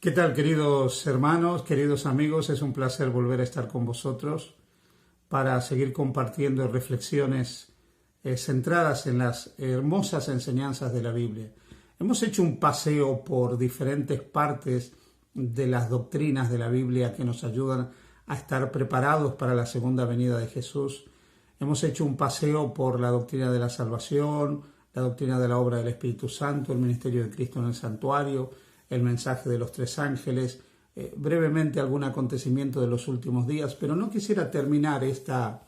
¿Qué tal, queridos hermanos, queridos amigos? Es un placer volver a estar con vosotros para seguir compartiendo reflexiones centradas en las hermosas enseñanzas de la Biblia. Hemos hecho un paseo por diferentes partes de las doctrinas de la Biblia que nos ayudan a estar preparados para la segunda venida de Jesús. Hemos hecho un paseo por la doctrina de la salvación, la doctrina de la obra del Espíritu Santo, el ministerio de Cristo en el santuario, el mensaje de los tres ángeles, brevemente algún acontecimiento de los últimos días, pero no quisiera terminar esta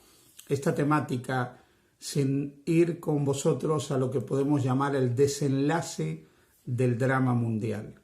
temática sin ir con vosotros a lo que podemos llamar el desenlace del drama mundial.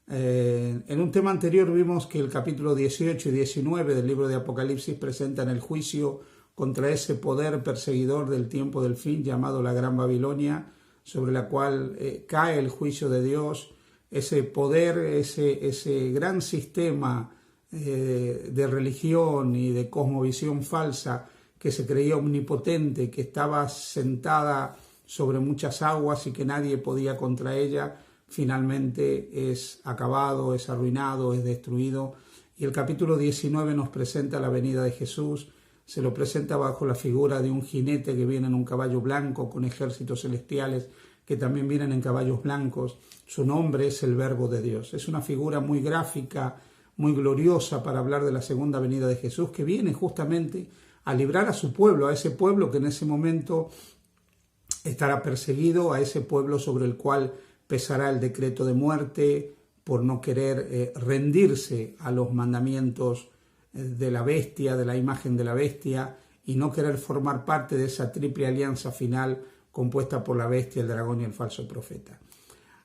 En un tema anterior vimos que el capítulo 18 y 19 del libro de Apocalipsis presentan el juicio contra ese poder perseguidor del tiempo del fin llamado la Gran Babilonia, sobre la cual cae el juicio de Dios. Ese poder, ese gran sistema de religión y de cosmovisión falsa que se creía omnipotente, que estaba sentada sobre muchas aguas y que nadie podía contra ella, finalmente es acabado, es arruinado, es destruido. Y el capítulo 19 nos presenta la venida de Jesús. Se lo presenta bajo la figura de un jinete que viene en un caballo blanco con ejércitos celestiales que también vienen en caballos blancos. Su nombre es el Verbo de Dios. Es una figura muy gráfica, muy gloriosa para hablar de la segunda venida de Jesús, que viene justamente a librar a su pueblo, a ese pueblo que en ese momento estará perseguido, a ese pueblo sobre el cual pesará el decreto de muerte por no querer rendirse a los mandamientos de la bestia, de la imagen de la bestia, y no querer formar parte de esa triple alianza final compuesta por la bestia, el dragón y el falso profeta.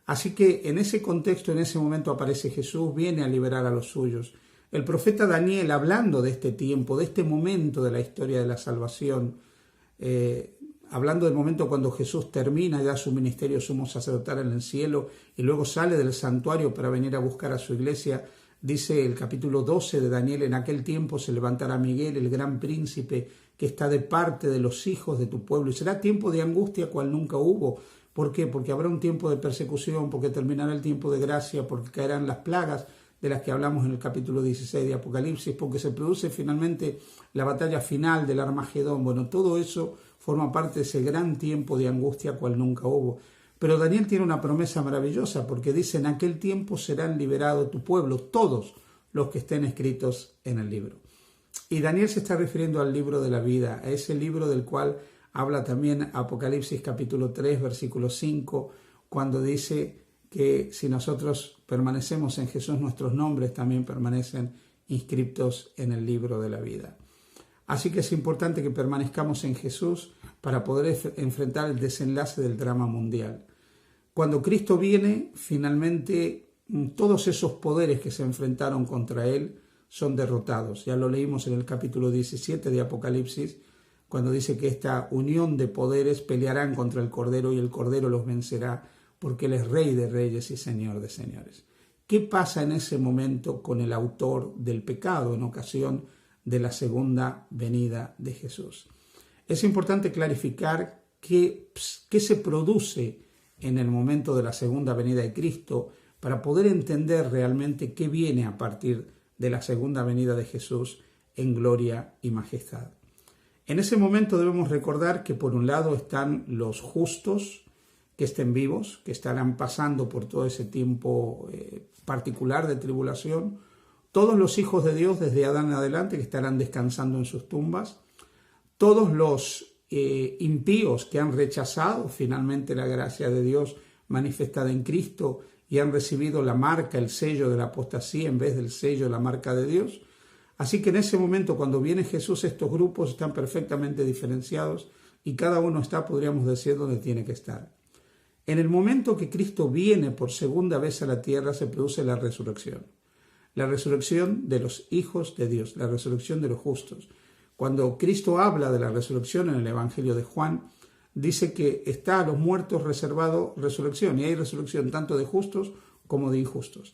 Así que en ese contexto, en ese momento aparece Jesús, viene a liberar a los suyos. El profeta Daniel, hablando de este tiempo, de este momento de la historia de la salvación, hablando del momento cuando Jesús termina ya su ministerio sumo sacerdotal en el cielo y luego sale del santuario para venir a buscar a su iglesia, dice el capítulo 12 de Daniel: en aquel tiempo se levantará Miguel, el gran príncipe, que está de parte de los hijos de tu pueblo, y será tiempo de angustia cual nunca hubo. ¿Por qué? Porque habrá un tiempo de persecución, porque terminará el tiempo de gracia, porque caerán las plagas de las que hablamos en el capítulo 16 de Apocalipsis, porque se produce finalmente la batalla final del Armagedón. Bueno, todo eso forma parte de ese gran tiempo de angustia cual nunca hubo. Pero Daniel tiene una promesa maravillosa, porque dice: en aquel tiempo serán liberados tu pueblo, todos los que estén escritos en el libro. Y Daniel se está refiriendo al libro de la vida, a ese libro del cual habla también Apocalipsis capítulo 3, versículo 5, cuando dice que si nosotros permanecemos en Jesús, nuestros nombres también permanecen inscritos en el libro de la vida. Así que es importante que permanezcamos en Jesús para poder enfrentar el desenlace del drama mundial. Cuando Cristo viene, finalmente todos esos poderes que se enfrentaron contra Él son derrotados. Ya lo leímos en el capítulo 17 de Apocalipsis, cuando dice que esta unión de poderes pelearán contra el Cordero y el Cordero los vencerá, porque Él es Rey de reyes y Señor de señores. ¿Qué pasa en ese momento con el autor del pecado en ocasión de la segunda venida de Jesús? Es importante clarificar qué se produce en el momento de la segunda venida de Cristo para poder entender realmente qué viene a partir de la segunda venida de Jesús en gloria y majestad. En ese momento debemos recordar que por un lado están los justos que estén vivos, que estarán pasando por todo ese tiempo particular de tribulación, todos los hijos de Dios desde Adán en adelante que estarán descansando en sus tumbas, todos los impíos que han rechazado finalmente la gracia de Dios manifestada en Cristo y han recibido la marca, el sello de la apostasía en vez del sello, la marca de Dios. Así que en ese momento, cuando viene Jesús, estos grupos están perfectamente diferenciados y cada uno está, podríamos decir, donde tiene que estar. En el momento que Cristo viene por segunda vez a la tierra, se produce la resurrección. La resurrección de los hijos de Dios, la resurrección de los justos. Cuando Cristo habla de la resurrección en el Evangelio de Juan, dice que está a los muertos reservado resurrección, y hay resurrección tanto de justos como de injustos.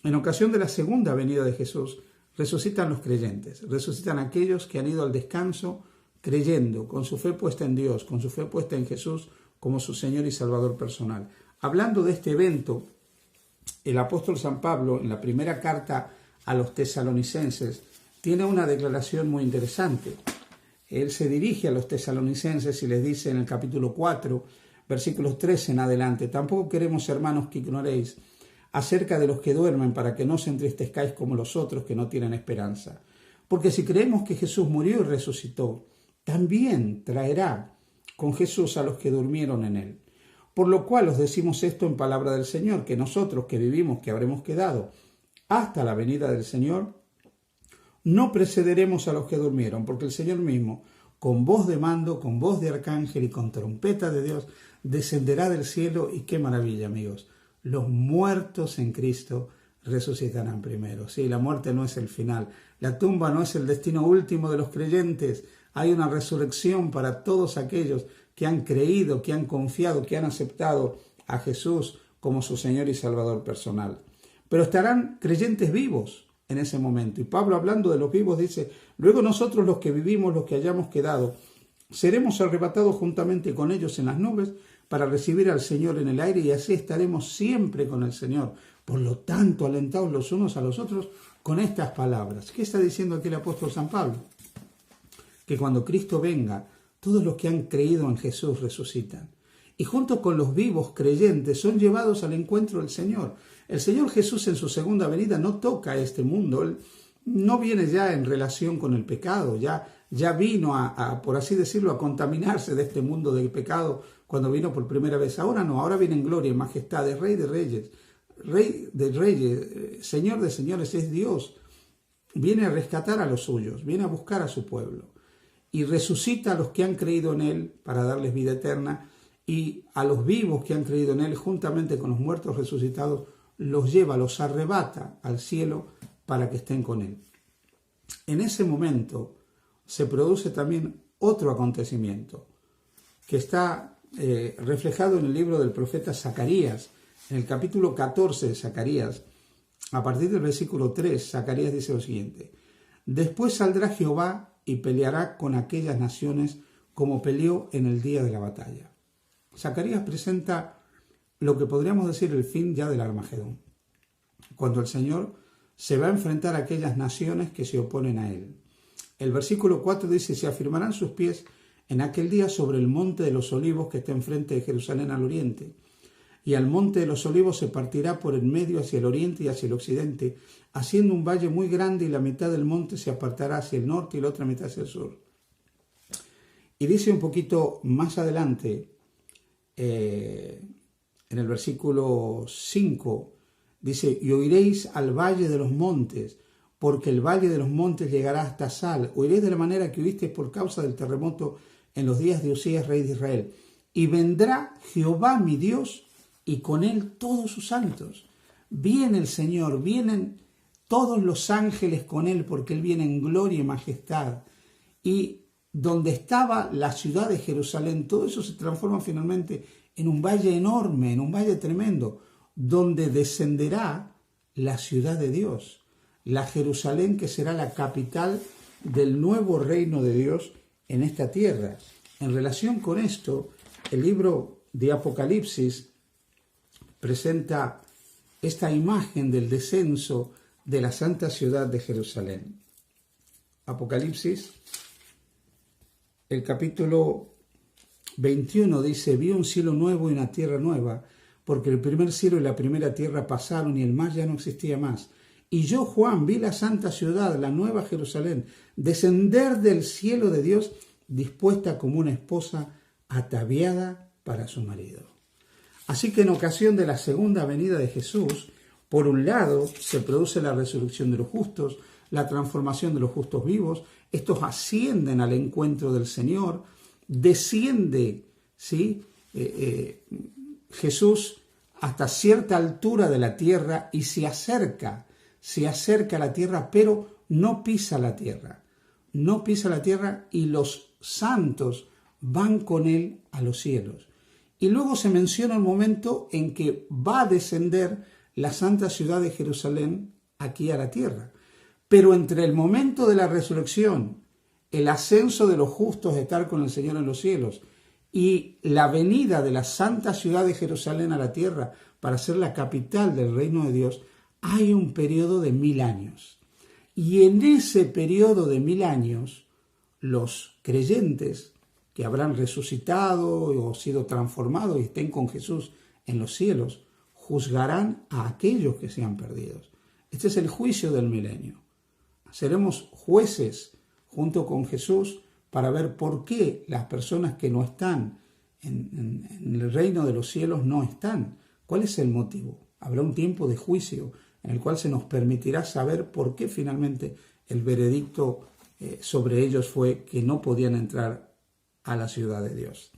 En ocasión de la segunda venida de Jesús, resucitan los creyentes, resucitan aquellos que han ido al descanso creyendo, con su fe puesta en Dios, con su fe puesta en Jesús como su Señor y Salvador personal. Hablando de este evento el apóstol San Pablo, en la primera carta a los tesalonicenses, tiene una declaración muy interesante. Él se dirige a los tesalonicenses y les dice en el capítulo 4, versículos 13 en adelante: tampoco queremos, hermanos, que ignoréis acerca de los que duermen, para que no os entristezcáis como los otros que no tienen esperanza. Porque si creemos que Jesús murió y resucitó, también traerá con Jesús a los que durmieron en él. Por lo cual os decimos esto en palabra del Señor, que nosotros que vivimos, que habremos quedado hasta la venida del Señor, no precederemos a los que durmieron, porque el Señor mismo, con voz de mando, con voz de arcángel y con trompeta de Dios, descenderá del cielo. Y qué maravilla, amigos, los muertos en Cristo resucitarán primero. Sí, la muerte no es el final, la tumba no es el destino último de los creyentes. Hay una resurrección para todos aquellos que han creído, que han confiado, que han aceptado a Jesús como su Señor y Salvador personal. Pero estarán creyentes vivos en ese momento. Y Pablo, hablando de los vivos, dice: luego nosotros, los que vivimos, los que hayamos quedado, seremos arrebatados juntamente con ellos en las nubes para recibir al Señor en el aire, y así estaremos siempre con el Señor. Por lo tanto, alentaos los unos a los otros con estas palabras. ¿Qué está diciendo aquí el apóstol San Pablo? Que cuando Cristo venga, todos los que han creído en Jesús resucitan. Y junto con los vivos creyentes son llevados al encuentro del Señor. El Señor Jesús en su segunda venida no toca este mundo. Él no viene ya en relación con el pecado. Ya vino por así decirlo, a contaminarse de este mundo del pecado cuando vino por primera vez. Ahora no, ahora viene en gloria, en majestad, es Rey de Reyes, Señor de señores, es Dios. Viene a rescatar a los suyos, viene a buscar a su pueblo. Y resucita a los que han creído en Él para darles vida eterna, y a los vivos que han creído en Él, juntamente con los muertos resucitados, los lleva, los arrebata al cielo para que estén con Él. En ese momento se produce también otro acontecimiento que está reflejado en el libro del profeta Zacarías, en el capítulo 14 de Zacarías. A partir del versículo 3, Zacarías dice lo siguiente: después saldrá Jehová y peleará con aquellas naciones como peleó en el día de la batalla. Zacarías presenta lo que podríamos decir el fin ya del Armagedón, cuando el Señor se va a enfrentar a aquellas naciones que se oponen a Él. El versículo 4 dice: se afirmarán sus pies en aquel día sobre el monte de los olivos que está enfrente de Jerusalén al oriente, y al monte de los olivos se partirá por en medio hacia el oriente y hacia el occidente, haciendo un valle muy grande, y la mitad del monte se apartará hacia el norte y la otra mitad hacia el sur. Y dice un poquito más adelante, en el versículo 5, dice: y oiréis al valle de los montes, porque el valle de los montes llegará hasta Sal. Oiréis de la manera que oísteis por causa del terremoto en los días de Usías, rey de Israel. Y vendrá Jehová mi Dios, y con él todos sus santos. Viene el Señor, vienen todos los ángeles con él, porque él viene en gloria y majestad. Y donde estaba la ciudad de Jerusalén, todo eso se transforma finalmente en un valle enorme, en un valle tremendo, donde descenderá la ciudad de Dios, la Jerusalén que será la capital del nuevo reino de Dios en esta tierra. En relación con esto, el libro de Apocalipsis presenta esta imagen del descenso de la santa ciudad de Jerusalén. Apocalipsis, el capítulo 21 dice: vi un cielo nuevo y una tierra nueva, porque el primer cielo y la primera tierra pasaron y el mar ya no existía más. Y yo, Juan, vi la santa ciudad, la nueva Jerusalén, descender del cielo de Dios, dispuesta como una esposa ataviada para su marido. Así que en ocasión de la segunda venida de Jesús, por un lado se produce la resurrección de los justos, la transformación de los justos vivos. Estos ascienden al encuentro del Señor, desciende, ¿sí? Jesús hasta cierta altura de la tierra y se acerca a la tierra, pero no pisa la tierra. No pisa la tierra, y los santos van con él a los cielos. Y luego se menciona el momento en que va a descender la santa ciudad de Jerusalén aquí a la tierra. Pero entre el momento de la resurrección, el ascenso de los justos, estar con el Señor en los cielos, y la venida de la santa ciudad de Jerusalén a la tierra para ser la capital del reino de Dios, hay un periodo de 1000 años. Y en ese periodo de 1000 años, los creyentes que habrán resucitado o sido transformados y estén con Jesús en los cielos, juzgarán a aquellos que sean perdidos. Este es el juicio del milenio. Seremos jueces junto con Jesús para ver por qué las personas que no están en el reino de los cielos no están. ¿Cuál es el motivo? Habrá un tiempo de juicio en el cual se nos permitirá saber por qué finalmente el veredicto sobre ellos fue que no podían entrar a la ciudad de Dios.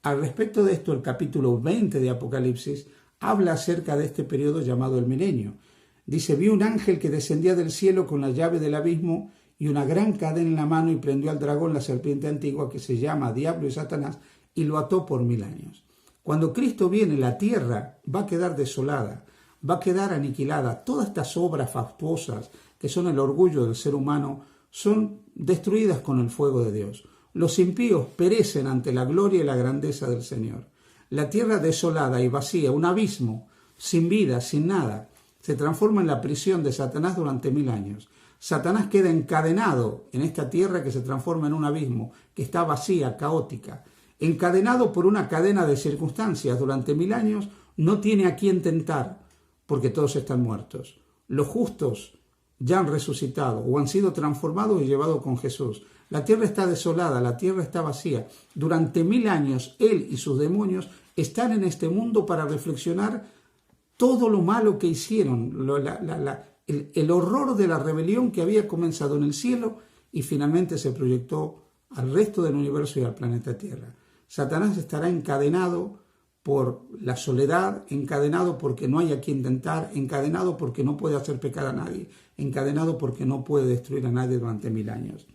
Al respecto de esto, el capítulo 20 de Apocalipsis habla acerca de este periodo llamado el milenio. Dice: vi un ángel que descendía del cielo con la llave del abismo y una gran cadena en la mano, y prendió al dragón, la serpiente antigua, que se llama Diablo y Satanás, y lo ató por 1000 años. Cuando Cristo viene, la tierra va a quedar desolada, va a quedar aniquilada. Todas estas obras fastuosas que son el orgullo del ser humano son destruidas con el fuego de Dios. Los impíos perecen ante la gloria y la grandeza del Señor. La tierra desolada y vacía, un abismo, sin vida, sin nada, se transforma en la prisión de Satanás durante 1000 años. Satanás queda encadenado en esta tierra que se transforma en un abismo, que está vacía, caótica. Encadenado por una cadena de circunstancias durante 1000 años, no tiene a quién tentar, porque todos están muertos. Los justos ya han resucitado o han sido transformados y llevados con Jesús. La tierra está desolada, la tierra está vacía. Durante 1000 años, él y sus demonios están en este mundo para reflexionar todo lo malo que hicieron, el horror de la rebelión que había comenzado en el cielo y finalmente se proyectó al resto del universo y al planeta Tierra. Satanás estará encadenado por la soledad, encadenado porque no hay a quien tentar, encadenado porque no puede hacer pecar a nadie, encadenado porque no puede destruir a nadie durante 1000 años.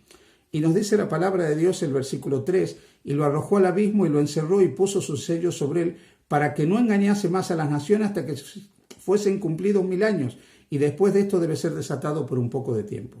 Y nos dice la palabra de Dios, el versículo 3, y lo arrojó al abismo y lo encerró y puso sus sellos sobre él para que no engañase más a las naciones hasta que fuesen cumplidos 1000 años. Y después de esto debe ser desatado por un poco de tiempo.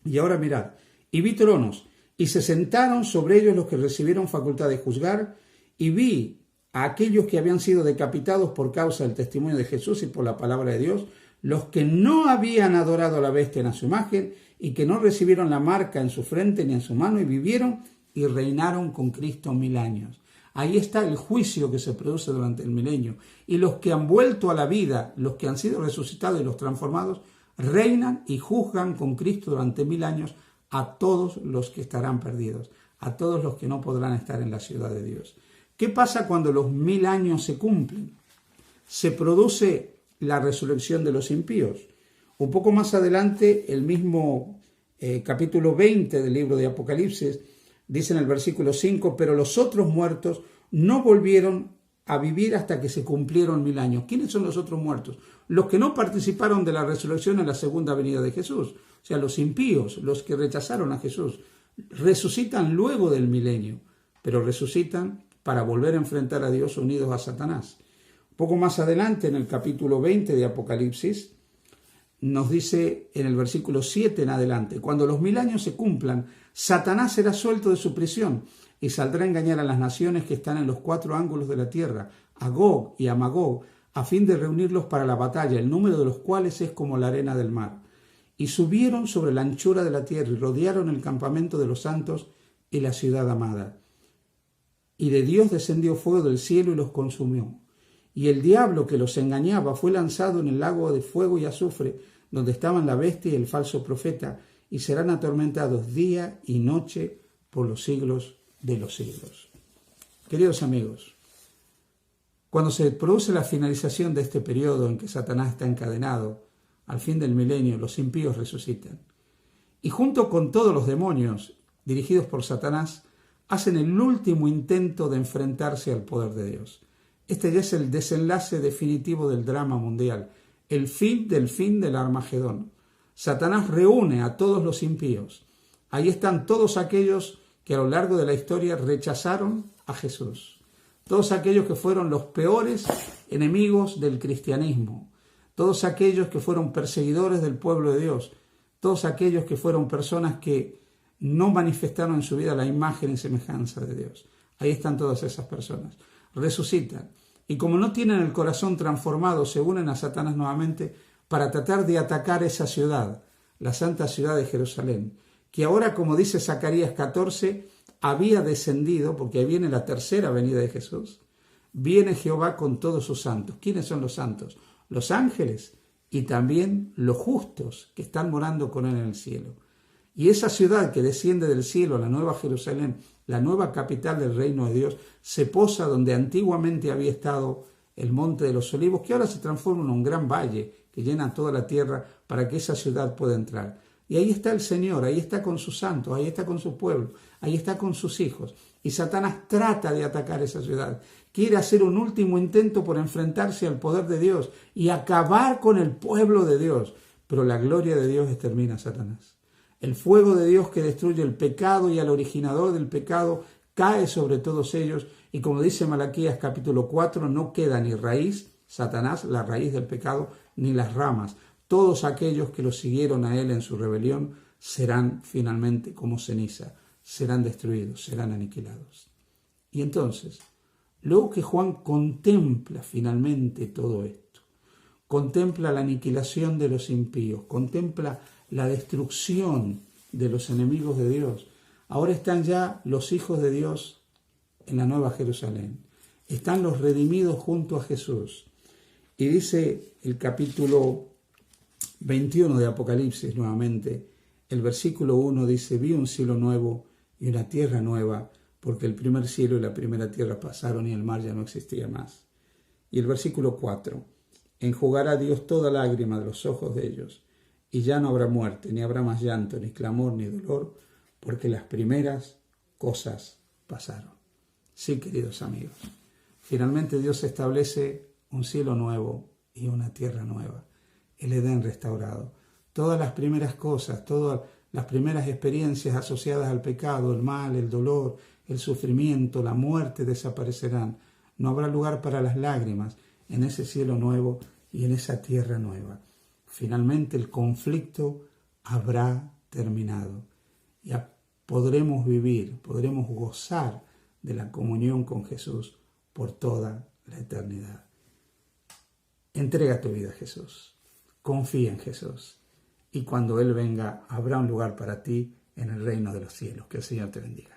Y ahora mirad, y vi tronos, y se sentaron sobre ellos los que recibieron facultad de juzgar, y vi a aquellos que habían sido decapitados por causa del testimonio de Jesús y por la palabra de Dios, los que no habían adorado a la bestia en su imagen, y que no recibieron la marca en su frente ni en su mano, y vivieron y reinaron con Cristo 1000 años. Ahí está el juicio que se produce durante el milenio. Y los que han vuelto a la vida, los que han sido resucitados y los transformados, reinan y juzgan con Cristo durante 1000 años a todos los que estarán perdidos, a todos los que no podrán estar en la ciudad de Dios. ¿Qué pasa cuando los 1000 años se cumplen? Se produce la resurrección de los impíos. Un poco más adelante, el mismo capítulo 20 del libro de Apocalipsis, dice en el versículo 5, pero los otros muertos no volvieron a vivir hasta que se cumplieron 1000 años. ¿Quiénes son los otros muertos? Los que no participaron de la resurrección en la segunda venida de Jesús. O sea, los impíos, los que rechazaron a Jesús, resucitan luego del milenio, pero resucitan para volver a enfrentar a Dios unidos a Satanás. Un poco más adelante, en el capítulo 20 de Apocalipsis, nos dice en el versículo 7 en adelante, cuando los 1000 años se cumplan, Satanás será suelto de su prisión y saldrá a engañar a las naciones que están en los 4 ángulos de la tierra, a Gog y a Magog, a fin de reunirlos para la batalla, el número de los cuales es como la arena del mar. Y subieron sobre la anchura de la tierra y rodearon el campamento de los santos y la ciudad amada. Y de Dios descendió fuego del cielo y los consumió. Y el diablo que los engañaba fue lanzado en el lago de fuego y azufre, donde estaban la bestia y el falso profeta, y serán atormentados día y noche por los siglos de los siglos. Queridos amigos, cuando se produce la finalización de este periodo en que Satanás está encadenado, al fin del milenio, los impíos resucitan. Y junto con todos los demonios dirigidos por Satanás, hacen el último intento de enfrentarse al poder de Dios. Este ya es el desenlace definitivo del drama mundial, el fin del Armagedón. Satanás reúne a todos los impíos. Ahí están todos aquellos que a lo largo de la historia rechazaron a Jesús. Todos aquellos que fueron los peores enemigos del cristianismo. Todos aquellos que fueron perseguidores del pueblo de Dios. Todos aquellos que fueron personas que no manifestaron en su vida la imagen y semejanza de Dios. Ahí están todas esas personas. Resucitan. Y como no tienen el corazón transformado, se unen a Satanás nuevamente para tratar de atacar esa ciudad, la santa ciudad de Jerusalén, que ahora, como dice Zacarías 14, había descendido, porque ahí viene la tercera venida de Jesús, viene Jehová con todos sus santos. ¿Quiénes son los santos? Los ángeles y también los justos que están morando con él en el cielo. Y esa ciudad que desciende del cielo, la nueva Jerusalén, la nueva capital del reino de Dios, se posa donde antiguamente había estado el monte de los olivos, que ahora se transforma en un gran valle que llena toda la tierra para que esa ciudad pueda entrar. Y ahí está el Señor, ahí está con sus santos, ahí está con su pueblo, ahí está con sus hijos. Y Satanás trata de atacar esa ciudad. Quiere hacer un último intento por enfrentarse al poder de Dios y acabar con el pueblo de Dios. Pero la gloria de Dios extermina a Satanás. El fuego de Dios que destruye el pecado y al originador del pecado cae sobre todos ellos. Y como dice Malaquías capítulo 4, no queda ni raíz, Satanás, la raíz del pecado, ni las ramas. Todos aquellos que lo siguieron a él en su rebelión serán finalmente como ceniza, serán destruidos, serán aniquilados. Y entonces, luego que Juan contempla finalmente todo esto, contempla la aniquilación de los impíos, contempla la destrucción de los enemigos de Dios, ahora están ya los hijos de Dios en la Nueva Jerusalén, están los redimidos junto a Jesús. Y dice el capítulo 21 de Apocalipsis nuevamente, el versículo 1 dice: vi un cielo nuevo y una tierra nueva, porque el primer cielo y la primera tierra pasaron y el mar ya no existía más. Y el versículo 4, enjugará Dios toda lágrima de los ojos de ellos, y ya no habrá muerte, ni habrá más llanto, ni clamor, ni dolor, porque las primeras cosas pasaron. Sí, queridos amigos, finalmente Dios establece un cielo nuevo y una tierra nueva, el Edén restaurado. Todas las primeras cosas, todas las primeras experiencias asociadas al pecado, el mal, el dolor, el sufrimiento, la muerte desaparecerán. No habrá lugar para las lágrimas en ese cielo nuevo y en esa tierra nueva. Finalmente el conflicto habrá terminado. Ya podremos vivir, podremos gozar de la comunión con Jesús por toda la eternidad. Entrega tu vida a Jesús, confía en Jesús, y cuando Él venga habrá un lugar para ti en el reino de los cielos. Que el Señor te bendiga.